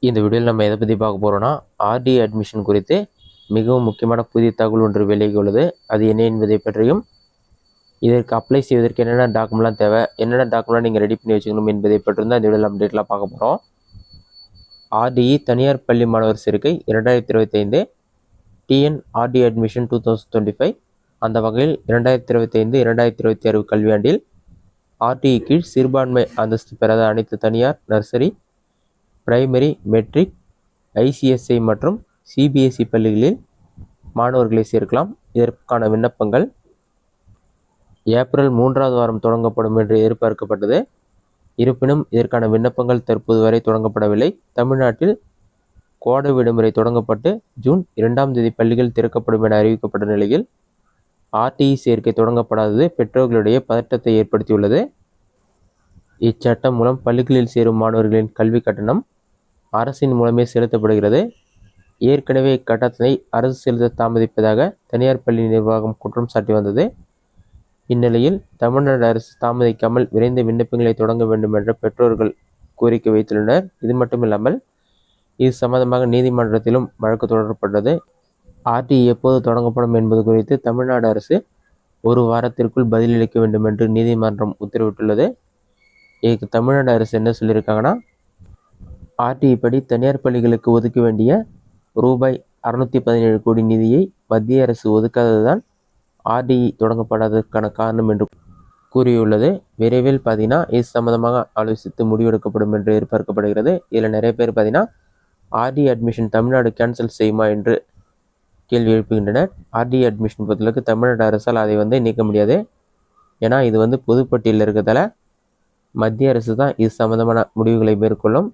இந்த வீடியோவில் நம்ம எதை பற்றி பார்க்க போகிறோன்னா ஆர்டி அட்மிஷன் குறித்து மிகவும் முக்கியமான புதிய தகவல் ஒன்று விலகி உள்ளது. அது என்ன என்பதை பற்றியும் இதற்கு அப்ளை செய்வதற்கு என்னென்ன டாக்குமெண்ட்லாம் தேவை, என்னென்ன டாக்குமெண்ட்லாம் நீங்கள் ரெடி பண்ணி வச்சுக்கணும் என்பதை பற்றி தான் இந்த வீடியோவில் அப்டேட்லாம் பார்க்க போகிறோம். ஆர்டிஇ தனியார் பள்ளி மாணவர் சேர்க்கை 2025 டிஎன் ஆர்டி அட்மிஷன் 2025. அந்த வகையில் 2025-2026 கல்வியாண்டில் ஆர்டிஇ கீழ் சிறுபான்மை அந்தஸ்து பெறாத அனைத்து தனியார் நர்சரி, பிரைமரி, மெட்ரிக், ஐசிஎஸ்ஐ மற்றும் சிபிஎஸ்இ பள்ளிகளில் மாணவர்களை சேர்க்கலாம். இதற்கான விண்ணப்பங்கள் ஏப்ரல் 3வது வாரம் தொடங்கப்படும் என்று எதிர்பார்க்கப்பட்டது. இருப்பினும் இதற்கான விண்ணப்பங்கள் தற்போது வரை தொடங்கப்படவில்லை. தமிழ்நாட்டில் கோடை விடுமுறை தொடங்கப்பட்டு ஜூன் 2ஆம் தேதி பள்ளிகள் திறக்கப்படும் என அறிவிக்கப்பட்ட நிலையில் ஆர்டிஇ சேர்க்கை தொடங்கப்படாதது பெற்றோர்களிடையே பதட்டத்தை ஏற்படுத்தியுள்ளது. இச்சட்டம் மூலம் பள்ளிகளில் சேரும் மாணவர்களின் கல்வி கட்டணம் அரசின் மூலமே செலுத்தப்படுகிறது. ஏற்கனவே இக்கட்டணத்தை அரசு செலுத்த தாமதிப்பதாக தனியார் பள்ளி நிர்வாகம் குற்றம் சாட்டி வந்தது. இந்நிலையில் தமிழ்நாடு அரசு தாமதிக்காமல் விரைந்து விண்ணப்பங்களை தொடங்க வேண்டும் என்ற பெற்றோர்கள் கோரிக்கை வைத்துள்ளனர். இது மட்டுமில்லாமல் இது சம்பந்தமாக நீதிமன்றத்திலும் வழக்கு தொடரப்பட்டது. ஆர்டிஇ எப்போது தொடங்கப்படும் என்பது குறித்து தமிழ்நாடு அரசு 1 வாரத்திற்குள் பதிலளிக்க வேண்டும் என்று நீதிமன்றம் உத்தரவிட்டுள்ளது. இதுக்கு தமிழ்நாடு அரசு என்ன சொல்லியிருக்காங்கன்னா, ஆர்டிஇ படி தனியார் பள்ளிகளுக்கு ஒதுக்க வேண்டிய ரூபாய் 617 கோடி நிதியை மத்திய அரசு ஒதுக்காததுதான் ஆர்டிஇ தொடங்கப்படாததற்கான காரணம் என்று கூறியுள்ளது. விரைவில் பார்த்தீங்கன்னா இது சம்பந்தமாக ஆலோசித்து முடிவெடுக்கப்படும் என்று எதிர்பார்க்கப்படுகிறது. இதில் நிறைய பேர் பார்த்தீங்கன்னா ஆர்டிஇ அட்மிஷன் தமிழ்நாடு கேன்சல் செய்யுமா என்று கேள்வி எழுப்புகின்றனர். ஆர்டிஇ அட்மிஷன் பொறுத்தளவுக்கு தமிழ்நாடு அரசால் அதை நீக்க முடியாது. ஏன்னா இது பொதுப்பட்டியலில் இருக்கிறதால மத்திய அரசு தான் இது சம்பந்தமான முடிவுகளை மேற்கொள்ளும்.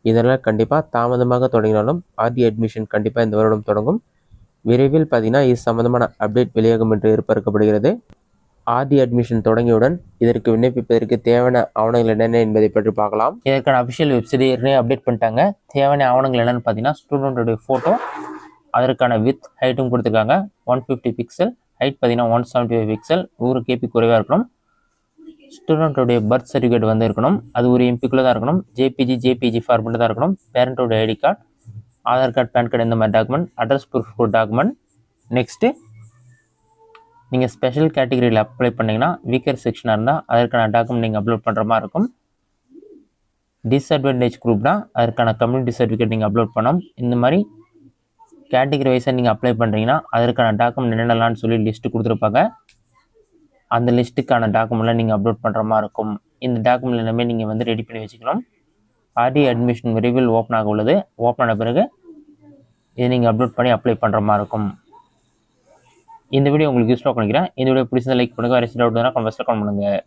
இதனால் கண்டிப்பாக தாமதமாக தொடங்கினாலும் ஆர்டிஇ அட்மிஷன் கண்டிப்பாக இந்த வருடம் தொடங்கும். விரைவில் பார்த்தீங்கன்னா இது சம்பந்தமான அப்டேட் வெளியாகும் என்று எதிர்பார்க்கப்படுகிறது. ஆர்டிஇ அட்மிஷன் தொடங்கியவுடன் இதற்கு விண்ணப்பிப்பதற்கு தேவையான ஆவணங்கள் என்னென்ன என்பதை பற்றி பார்க்கலாம். இதற்கான அஃபிஷியல் வெப்சைட் ஏற்கனவே அப்டேட் பண்ணிட்டாங்க. தேவையான ஆவணங்கள் என்னென்னு பார்த்தீங்கன்னா, ஸ்டூடெண்ட்டோடைய ஃபோட்டோ, அதற்கான வித் ஹைட்டும் கொடுத்துருக்காங்க. 150 பிக்சல், ஹைட் பார்த்தீங்கன்னா 175 பிக்சல், 100 கேபி குறைவாக இருக்கணும். ஸ்டூடெண்ட்டோடைய பர்த் சர்டிஃபிகேட் இருக்கணும். அது ஒரு எம்பிக்குள்ளே தான் இருக்கணும். ஜேபிஜி ஃபார்மெட் தான் இருக்கணும். பேரண்ட்டோட ID card, Aadhaar card, PAN card, இந்த மாதிரி டாக்குமெண்ட், அட்ரஸ் ப்ரூஃப் ஒரு டாக்குமெண்ட். நெக்ஸ்ட்டு நீங்கள் ஸ்பெஷல் கேட்டகரியில் அப்ளை பண்ணிங்கன்னா வீக்கர் செக்ஷனாக இருந்தால் அதற்கான டாக்குமெண்ட் நீங்கள் அப்லோட் பண்ணுற மாதிரி இருக்கும். டிஸ்அட்வான்டேஜ் குரூப்னா அதற்கான கம்யூனிட்டி சர்டிஃபிகேட் நீங்கள் அப்லோட் பண்ணணும். இந்த மாதிரி கேட்டகரி வைஸாக நீங்கள் அப்ளை பண்ணுறீங்கன்னா அதற்கான டாக்குமெண்ட் என்னென்னலான்னு சொல்லி லிஸ்ட்டு கொடுத்துருப்பாங்க. அந்த லிஸ்ட்டுக்கான டாக்குமெண்ட்லாம் நீங்கள் அப்லோட் பண்ணுற மாதிரி இருக்கும். இந்த டாக்குமெண்ட் எல்லாமே நீங்கள் ரெடி பண்ணி வச்சுக்கணும். ஆர்டிஇ அட்மிஷன் விரைவில் ஓப்பன் ஆக உள்ளது. ஓப்பன் ஆன பிறகு இதை நீங்கள் அப்லோட் பண்ணி அப்ளை பண்ணுற மாதிரி இருக்கும். இந்த வீடியோ உங்களுக்கு யூஸ்ஃபுல்லாக பண்ணிக்கிறேன். இந்த வீடியோ பிடிச்சதை லைக் பண்ணுங்கள். வேறு டவுட் கமெண்ட்ஸில் கமெண்ட் பண்ணுங்கள்.